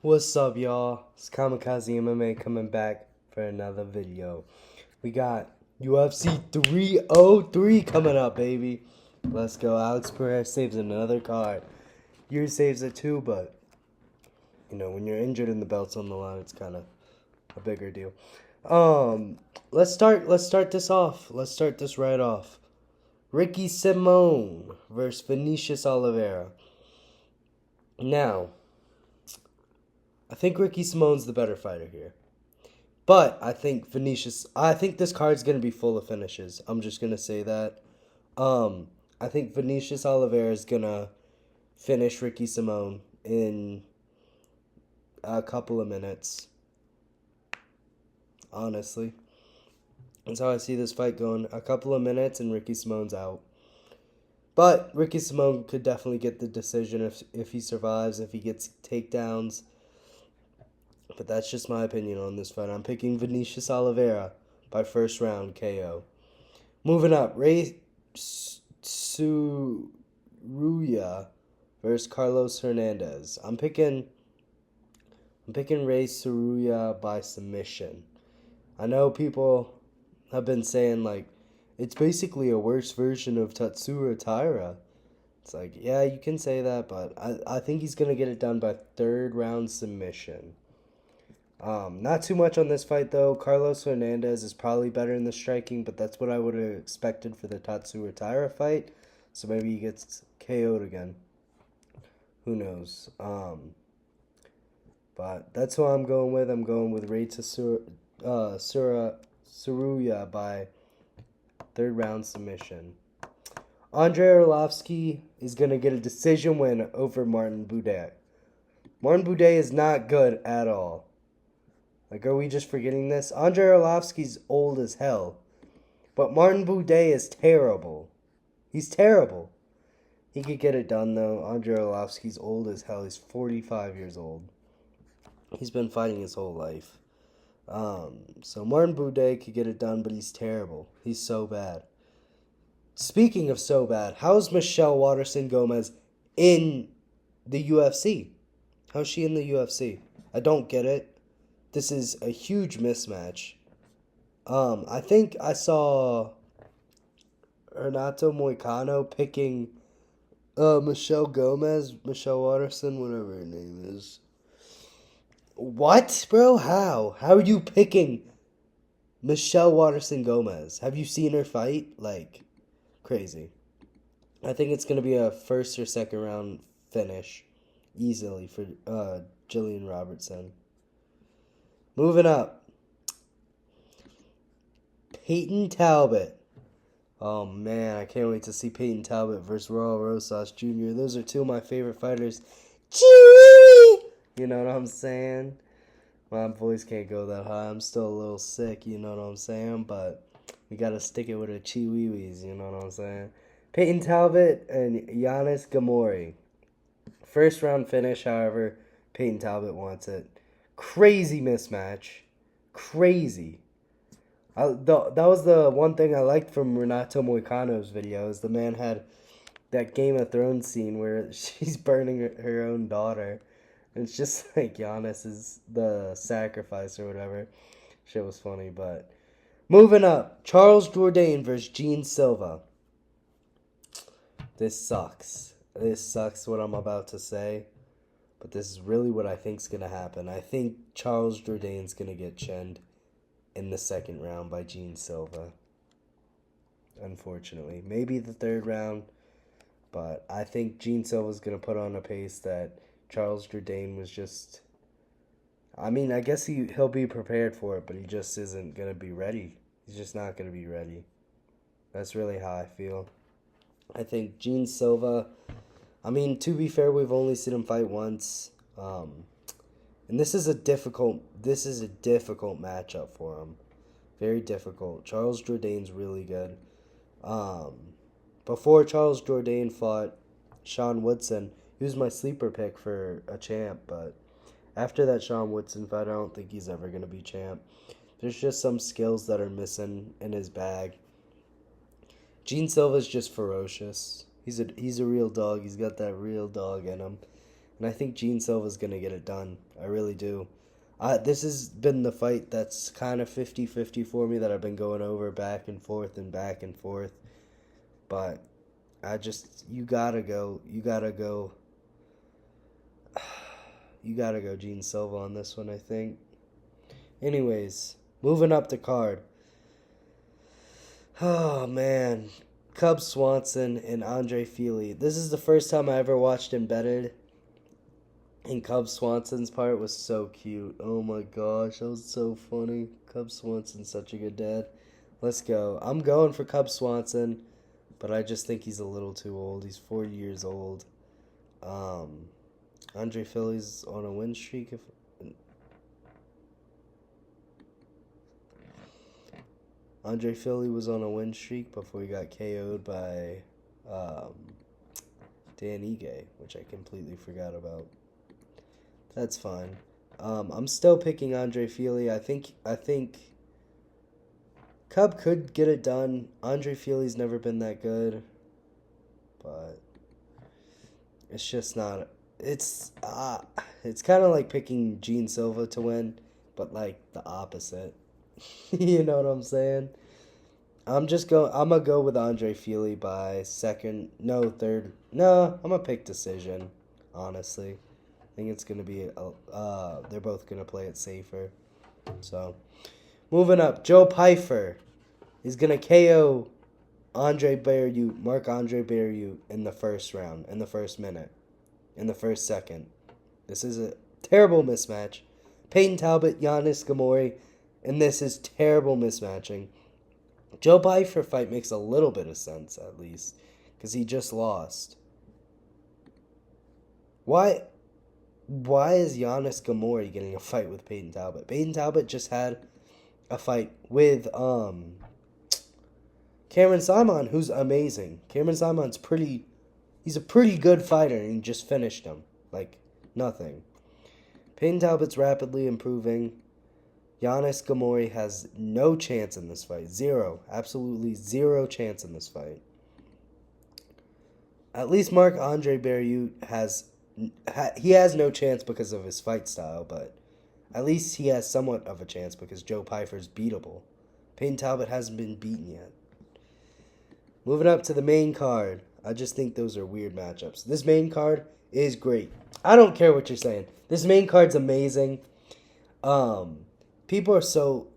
What's up, y'all? It's Kamikaze MMA coming back for another video. We got UFC 303 coming up, baby. Let's go. Alex Pereira saves another card. Yours saves it too, but when you're injured and the belt's on the line, it's kind of a bigger deal. Let's start this off. Let's start this right off. Ricky Simone versus Vinicius Oliveira. Now, I think Ricky Simone's the better fighter here. But I think this card's going to be full of finishes. I'm just going to say that. I think Vinicius Oliveira is going to finish Ricky Simone in a couple of minutes. Honestly. That's how I see this fight going. A couple of minutes and Ricky Simone's out. But Ricky Simone could definitely get the decision if he survives, if he gets takedowns. But that's just my opinion on this fight. I'm picking Vinicius Oliveira by first round KO. Moving up, Ray Suruya versus Carlos Hernandez. I'm picking Ray Suruya by submission. I know people have been saying it's basically a worse version of Tatsuro Taira. It's yeah, you can say that, but I think he's gonna get it done by third round submission. Not too much on this fight, though. Carlos Hernandez is probably better in the striking, but that's what I would have expected for the Tatsuro Taira fight. So maybe he gets KO'd again. Who knows? But that's who I'm going with. I'm going with Ray Suruya by third round submission. Andrei Arlovsky is going to get a decision win over Martin Buday. Martin Buday is not good at all. Are we just forgetting this? Andrei Arlovsky's old as hell. But Martin Buday is terrible. He's terrible. He could get it done, though. Andrei Arlovsky's old as hell. He's 45 years old. He's been fighting his whole life. So Martin Buday could get it done, but he's terrible. He's so bad. Speaking of so bad, how's Michelle Waterson Gomez in the UFC? How's she in the UFC? I don't get it. This is a huge mismatch. I think I saw Renato Moicano picking Michelle Waterson, whatever her name is. What, bro? How? How are you picking Michelle Waterson Gomez? Have you seen her fight? Crazy. I think it's going to be a first or second round finish easily for Jillian Robertson. Moving up. Peyton Talbot. Oh, man, I can't wait to see Peyton Talbot versus Raul Rosas Jr. Those are two of my favorite fighters. Chewy! You know what I'm saying? My voice can't go that high. I'm still a little sick, you know what I'm saying? But we got to stick it with the Chiwiwis, you know what I'm saying? Peyton Talbot and Giannis Gamori. First round finish, however, Peyton Talbot wants it. Crazy mismatch. Crazy. That was the one thing I liked from Renato Moicano's videos. The man had that Game of Thrones scene where she's burning her own daughter. And it's just Giannis is the sacrifice or whatever. Shit was funny, but... Moving up. Charles Jourdain versus Gene Silva. This sucks. This sucks what I'm about to say. But this is really what I think's going to happen. I think Charles Jourdain's going to get chinned in the second round by Gene Silva. Unfortunately. Maybe the third round. But I think Gene Silva's going to put on a pace that Charles Jourdain was just... I mean, I guess he'll be prepared for it, but he just isn't going to be ready. He's just not going to be ready. That's really how I feel. I think Gene Silva... I mean, to be fair, we've only seen him fight once, and this is a difficult matchup for him, very difficult. Charles Jourdain's really good. Before Charles Jourdain fought Sean Woodson, he was my sleeper pick for a champ, but after that Sean Woodson fight, I don't think he's ever gonna be champ. There's just some skills that are missing in his bag. Gene Silva's just ferocious. He's a real dog. He's got that real dog in him. And I think Gene Silva's going to get it done. I really do. This has been the fight that's kind of 50-50 for me that I've been going over back and forth and back and forth. But you gotta go. You gotta go Gene Silva on this one, I think. Anyways, moving up the card. Oh, man. Cub Swanson and Andre Fili. This is the first time I ever watched him betted. And Cub Swanson's part was so cute. Oh my gosh, that was so funny. Cub Swanson's such a good dad. Let's go. I'm going for Cub Swanson, but I just think he's a little too old. He's 40 years old. Andre Fili's on a win streak. Andre Fili was on a win streak before he got KO'd by Dan Ige, which I completely forgot about. That's fine. I'm still picking Andre Fili. I think Cub could get it done. Andre Fili's never been that good, but it's just not. It's kind of like picking Gene Silva to win, but like the opposite. You know what I'm saying? I'm gonna go with Andre Fili by third. No, I'm gonna pick decision. Honestly, I think it's gonna be they're both gonna play it safer. So, moving up, Joe Pyfer is gonna KO Marc-Andre Barrieux in the first round, in the first minute, in the first second. This is a terrible mismatch. Peyton Talbot, Giannis Gamori, and this is terrible mismatching. Joe Pyfer fight makes a little bit of sense, at least, because he just lost. Why is Giannis Gamori getting a fight with Peyton Talbot? Peyton Talbot just had a fight with Cameron Simon, who's amazing. Cameron Simon's he's a pretty good fighter, and he just finished him. Like, nothing. Peyton Talbot's rapidly improving. Giannis Gamori has no chance in this fight. Zero. Absolutely zero chance in this fight. At least Marc-Andre Barrieux has no chance because of his fight style, but at least he has somewhat of a chance because Joe Pyfer's beatable. Peyton Talbot hasn't been beaten yet. Moving up to the main card. I just think those are weird matchups. This main card is great. I don't care what you're saying. This main card's amazing. People are so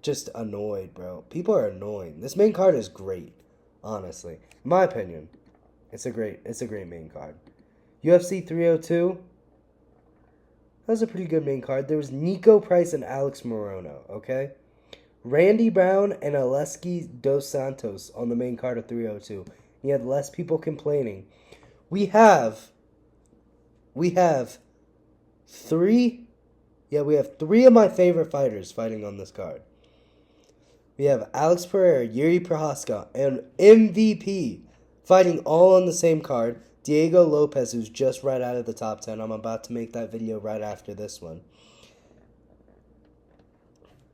just annoyed, bro. People are annoying. This main card is great, honestly. In my opinion, it's a great main card. UFC 302. That was a pretty good main card. There was Nico Price and Alex Morono, okay? Randy Brown and Aleski Dos Santos on the main card of 302. You had less people complaining. We have three of my favorite fighters fighting on this card. We have Alex Pereira, Yuri Prochazka, and MVP fighting all on the same card. Diego Lopez, who's just right out of the top 10. I'm about to make that video right after this one.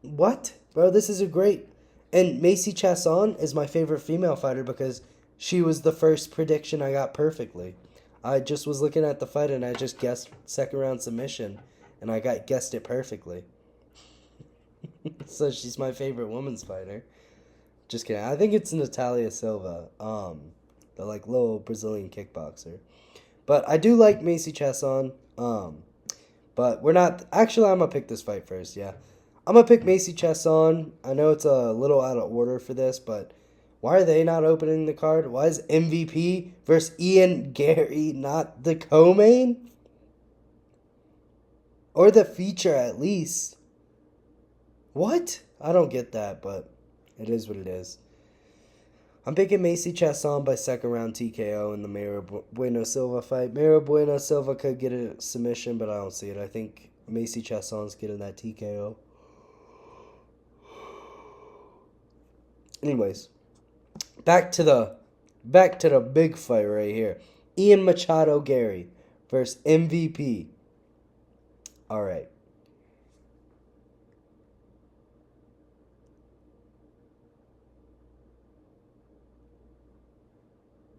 What? Bro, this is a great... And Macy Chasson is my favorite female fighter because she was the first prediction I got perfectly. I just was looking at the fight and I just guessed second round submission. And I guessed it perfectly. So she's my favorite women's fighter. Just kidding. I think it's Natalia Silva. The little Brazilian kickboxer. But I do like Macy Chasson. But we're not... Actually, I'm going to pick this fight first, yeah. I'm going to pick Macy Chasson. I know it's a little out of order for this, but why are they not opening the card? Why is MVP versus Ian Gary not the co-main? Or the feature, at least. What? I don't get that, but it is what it is. I'm picking Macy Chasson by second round TKO in the Mayra Bueno Silva fight. Mayra Bueno Silva could get a submission, but I don't see it. I think Macy Chasson's getting that TKO. Anyways, back to the big fight right here. Ian Machado Gary versus MVP. All right.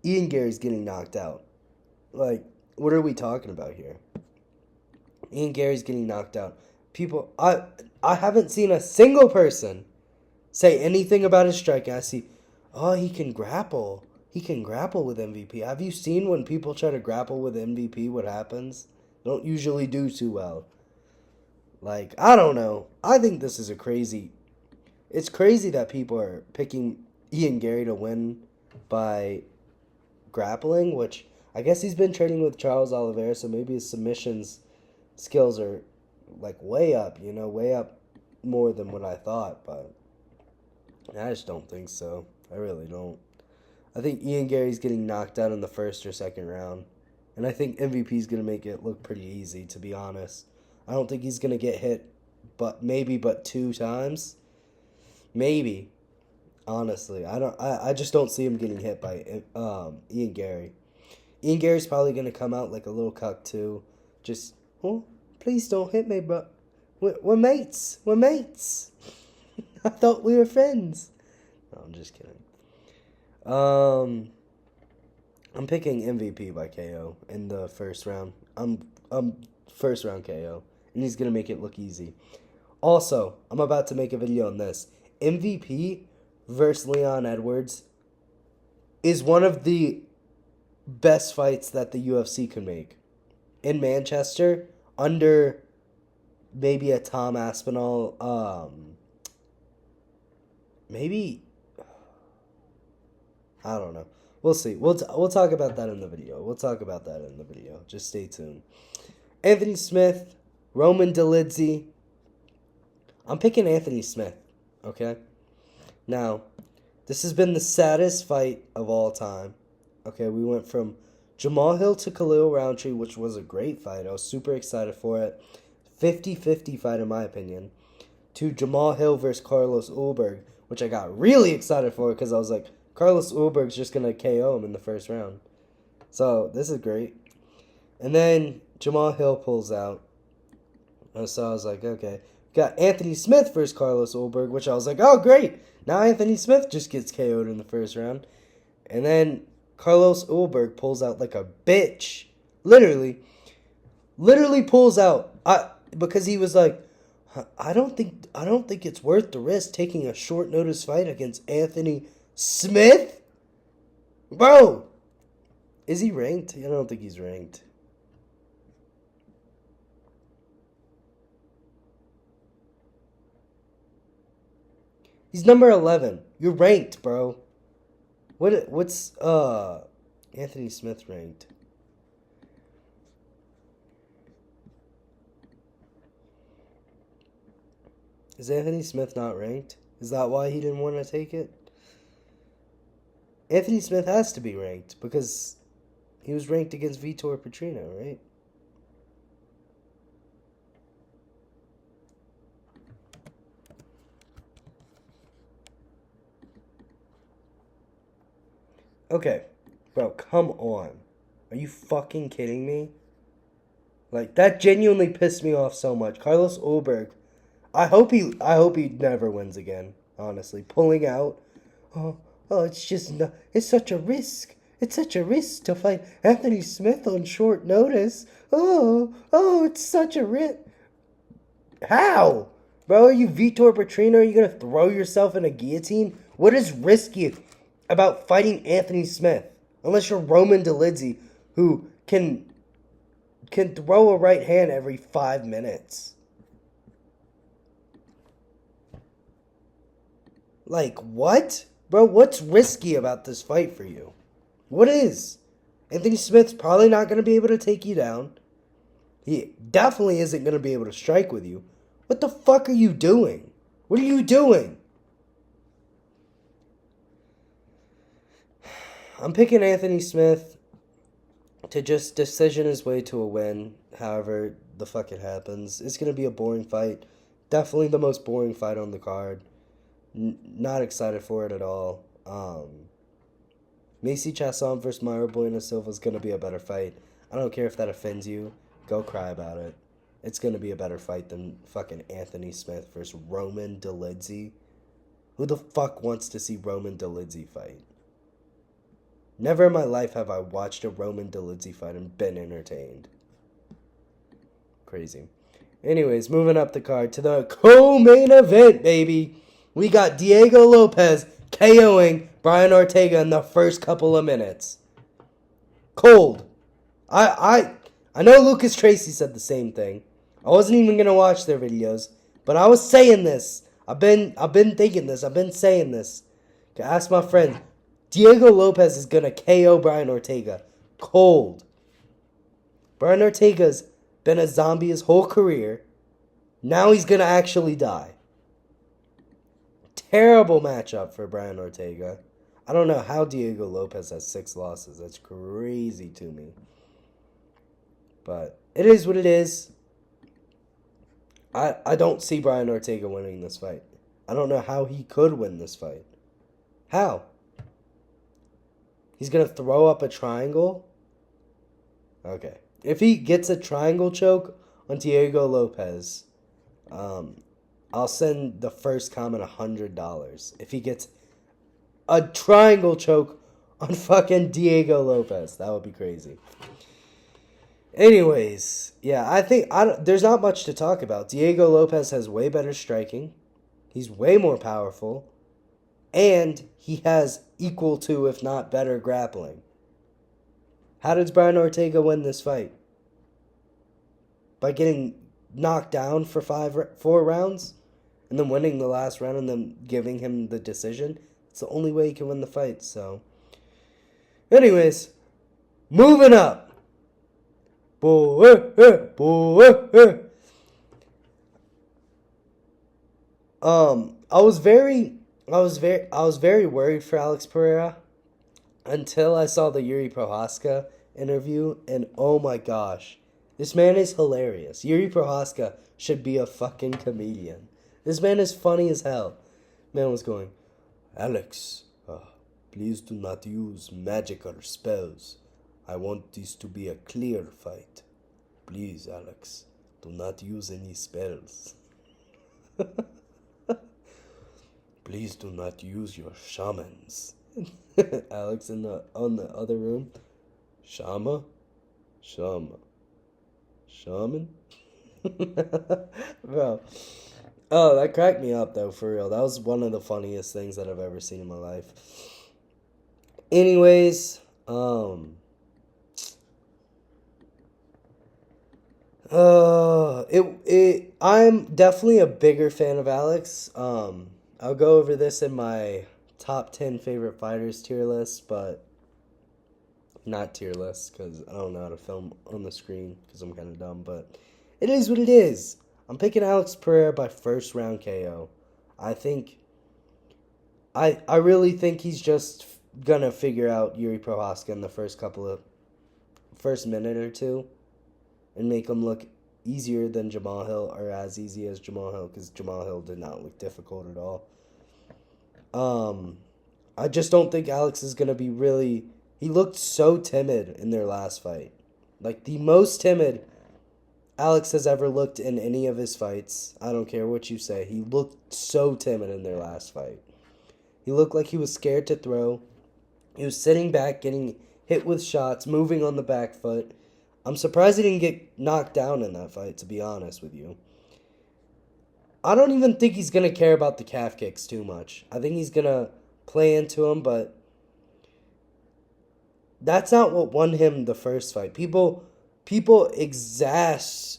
Ian Gary's getting knocked out. Like, what are we talking about here? Ian Gary's getting knocked out. People, I haven't seen a single person say anything about his striking. I see, oh, he can grapple. He can grapple with MVP. Have you seen when people try to grapple with MVP what happens? They don't usually do too well. Like, I don't know. I think this is it's crazy that people are picking Ian Gary to win by grappling, which I guess he's been training with Charles Oliveira, so maybe his submissions skills are like way up, way up more than what I thought, but I just don't think so. I really don't. I think Ian Gary's getting knocked out in the first or second round, and I think MVP's going to make it look pretty easy, to be honest. I don't think he's going to get hit but 2 times. Maybe. Honestly, I just don't see him getting hit by Ian Gary. Ian Gary's probably going to come out like a little cuck too. Just, oh, please don't hit me, bro. We're mates. We're mates. I thought we were friends. No, I'm just kidding. I'm picking MVP by KO in the first round. I'm first round KO, and he's going to make it look easy. Also, I'm about to make a video on this. MVP versus Leon Edwards is one of the best fights that the UFC can make. In Manchester, under maybe a Tom Aspinall, maybe, I don't know. We'll see. We'll talk about that in the video. Just stay tuned. Anthony Smith, Roman Dolidze. I'm picking Anthony Smith, okay? Now, this has been the saddest fight of all time. Okay, we went from Jamal Hill to Khalil Roundtree, which was a great fight. I was super excited for it. 50-50 fight in my opinion. To Jamal Hill versus Carlos Ulberg, which I got really excited for because I was like, Carlos Ulberg's just going to KO him in the first round. So, this is great. And then Jamal Hill pulls out. And so I was like, okay. Got Anthony Smith versus Carlos Ulberg, which I was like, oh, great. Now Anthony Smith just gets KO'd in the first round. And then Carlos Ulberg pulls out like a bitch. Literally pulls out. Because he was like, I don't think it's worth the risk taking a short notice fight against Anthony Smith? Bro, is he ranked? I don't think he's ranked. He's number 11. You're ranked, bro. What's Anthony Smith ranked? Is Anthony Smith not ranked? Is that why he didn't want to take it? Anthony Smith has to be ranked because he was ranked against Vitor Petrino, right? Okay, bro, come on. Are you fucking kidding me? Like, that genuinely pissed me off so much. Carlos Ulberg, I hope he never wins again, honestly. Pulling out, oh, it's just not, it's such a risk. It's such a risk to fight Anthony Smith on short notice. Oh, it's such a risk. How? Bro, are you Vitor Petrino? Are you going to throw yourself in a guillotine? What is risky about fighting Anthony Smith? Unless you're Roman Dolidze, who can throw a right hand every 5 minutes. Like, what? Bro, what's risky about this fight for you? What is? Anthony Smith's probably not going to be able to take you down. He definitely isn't going to be able to strike with you. What the fuck are you doing? What are you doing? I'm picking Anthony Smith to just decision his way to a win. However the fuck it happens. It's going to be a boring fight. Definitely the most boring fight on the card. Not excited for it at all. Macy Chasson versus Mayra Bueno Silva is going to be a better fight. I don't care if that offends you. Go cry about it. It's going to be a better fight than fucking Anthony Smith versus Roman Dolidze. Who the fuck wants to see Roman Dolidze fight? Never in my life have I watched a Roman Dolidze fight and been entertained. Crazy. Anyways, moving up the card to the co-main event, baby. We got Diego Lopez KOing Brian Ortega in the first couple of minutes. Cold. I know Lucas Tracy said the same thing. I wasn't even gonna watch their videos, but I was saying this. I've been thinking this. I've been saying this. Ask my friends. Diego Lopez is gonna KO Brian Ortega. Cold. Brian Ortega's been a zombie his whole career. Now he's gonna actually die. Terrible matchup for Brian Ortega. I don't know how Diego Lopez has 6 losses. That's crazy to me. But it is what it is. I don't see Brian Ortega winning this fight. I don't know how he could win this fight. How? He's going to throw up a triangle? Okay. If he gets a triangle choke on Diego Lopez, I'll send the first comment $100. If he gets a triangle choke on fucking Diego Lopez, that would be crazy. Anyways, yeah, I think there's not much to talk about. Diego Lopez has way better striking. He's way more powerful. And he has equal to, if not better, grappling. How does Brian Ortega win this fight? By getting knocked down for 4 rounds? And then winning the last round and then giving him the decision? It's the only way he can win the fight, so. Anyways, moving up. I was very worried for Alex Pereira until I saw the Yuri Prochazka interview, and oh my gosh, this man is hilarious. Yuri Prochazka should be a fucking comedian. This man is funny as hell. Man was going, Alex, please do not use magical spells. I want this to be a clear fight. Please, Alex, do not use any spells. Please do not use your shamans. Alex on the other room. Shaman? Bro. Oh, that cracked me up though, for real. That was one of the funniest things that I've ever seen in my life. Anyways, I'm definitely a bigger fan of Alex. I'll go over this in my top 10 favorite fighters tier list, but not tier list because I don't know how to film on the screen because I'm kind of dumb, but it is what it is. I'm picking Alex Pereira by first round KO. I really think he's just gonna figure out Yuri Prochazka in the first minute or two and make him look easier than Jamal Hill, or as easy as Jamal Hill, because Jamal Hill did not look difficult at all. I just don't think Alex is gonna be really. He looked so timid in their last fight, like the most timid Alex has ever looked in any of his fights. I don't care what you say. He looked so timid in their last fight. He looked like he was scared to throw. He was sitting back, getting hit with shots, moving on the back foot. I'm surprised he didn't get knocked down in that fight, to be honest with you. I don't even think he's going to care about the calf kicks too much. I think he's going to play into them, but that's not what won him the first fight. People exaggerate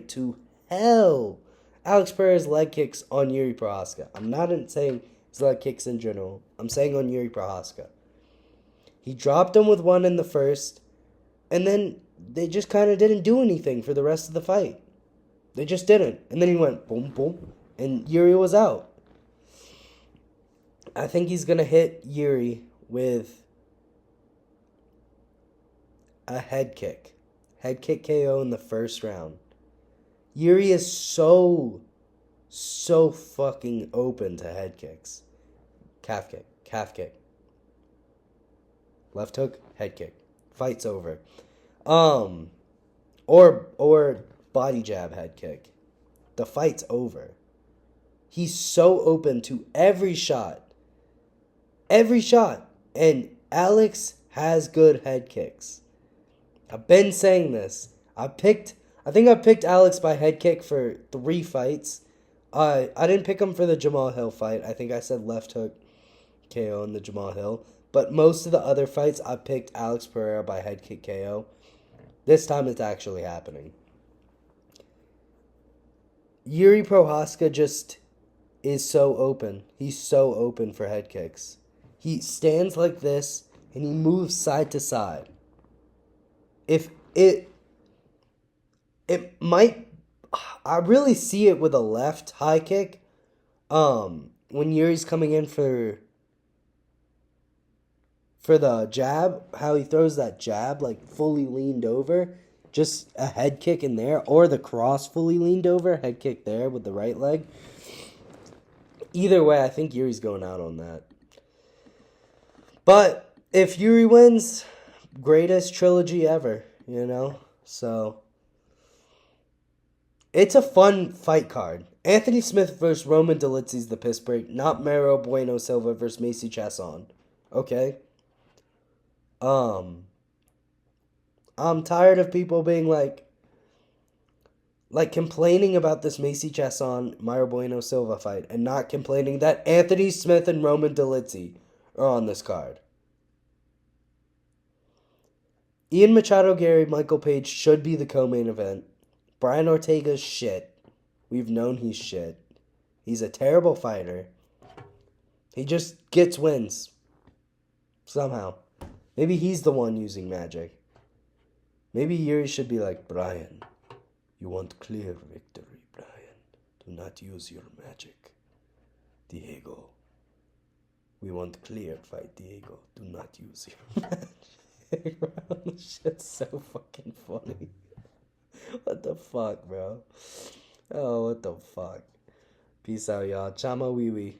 to hell Alex Pereira's leg kicks on Yuri Prochazka. I'm not saying his leg kicks in general. I'm saying on Yuri Prochazka. He dropped him with one in the first, and then they just kind of didn't do anything for the rest of the fight. They just didn't. And then he went boom, boom, and Yuri was out. I think he's going to hit Yuri with a head kick. Head kick KO in the first round. Yuri is so fucking open to head kicks. Calf kick. Left hook, head kick. Fight's over. Or body jab, head kick. The fight's over. He's so open to every shot. Every shot. And Alex has good head kicks. I've been saying this. I think I picked Alex by head kick for 3 fights. I didn't pick him for the Jamal Hill fight. I think I said left hook KO in the Jamal Hill. But most of the other fights, I picked Alex Pereira by head kick KO. This time it's actually happening. Yuri Prochazka just is so open. He's so open for head kicks. He stands like this and he moves side to side. If it might, I really see it with a left high kick. When Yuri's coming in for the jab, how he throws that jab like fully leaned over, just a head kick in there, or the cross fully leaned over, head kick there with the right leg. Either way, I think Yuri's going out on that. But if Yuri wins, greatest trilogy ever, you know? So it's a fun fight card. Anthony Smith versus Roman Dolidze's the piss break, not Mero Bueno Silva versus Macy Chasson. Okay? I'm tired of people being like complaining about this Macy Chasson Mero Bueno Silva fight and not complaining that Anthony Smith and Roman Dolidze are on this card. Ian Machado, Gary, Michael Page should be the co-main event. Brian Ortega's shit. We've known he's shit. He's a terrible fighter. He just gets wins. Somehow. Maybe he's the one using magic. Maybe Yuri should be like, Brian, you want clear victory, Brian. Do not use your magic. Diego, we want clear fight, Diego. Do not use your magic. This shit's so fucking funny. What the fuck, bro? Oh, what the fuck? Peace out, y'all. Chama wee wee.